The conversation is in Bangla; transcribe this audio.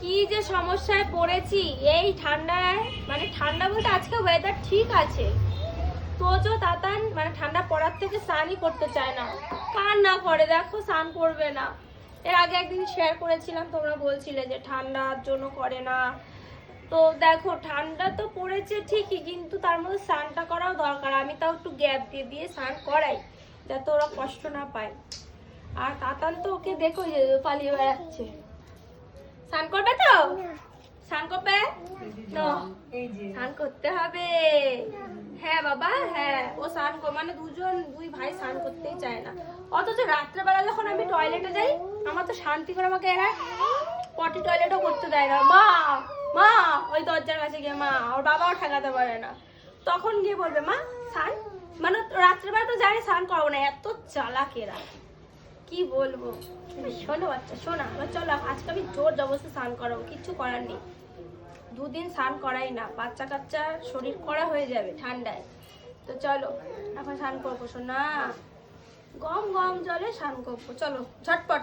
কি যে সমস্যায় পড়েছি এই ঠান্ডায়, মানে ঠান্ডা বলতে আজকে ওয়েদার ঠিক আছে, তোজো তাতান মানে ঠান্ডা পড়ার থেকে স্নানই করতে চায় না। কার না করে দেখো, স্নান করবে না। এর আগে একদিন শেয়ার করেছিলাম, তোমরা বলছিলে যে ঠান্ডার জন্য করে না। তো দেখো ঠান্ডা তো পড়েছে ঠিকই, কিন্তু তার মধ্যে স্নানটা করাও দরকার। আমি তাও একটু গ্যাপ দিয়ে দিয়ে স্নান করাই, যাতে ওরা কষ্ট না পায়। আর তাতান তো ওকে দেখো যে পালিয়ে বেড়াচ্ছে। স্নান করবে তো? স্নান করবে? স্নান করতে হবে। হ্যাঁ বাবা, হ্যাঁ ও স্নান মানে দুই ভাই স্নান করতেই চায় না। অথচ রাত্রেবেলা যখন আমি টয়লেটে যাই, আমার তো শান্তি করে আমাকে এরা পটি টয়লেটও করতে দেয় না। মা মা ওই দরজার কাছে গিয়ে মা, ওর বাবাও ঠেকাতে পারে না, তখন গিয়ে বলবে মা স্নান, মানে রাত্রেবেলা তো জানি স্নান করবো না, এত চালাক এরা কি বলবো। শোনো বাচ্চা শোনা, এবার চলো আজকে আমি জোর জবরদস্তি স্নান করাবো, কিচ্ছু করার নেই। দুদিন স্নান করাই না, বাচ্চা কাচ্চার শরীর কড়া হয়ে যাবে ঠান্ডায়। তো চলো এখন স্নান করবো শোনা, গম গম জলে স্নান করবো, চলো ঝটপট।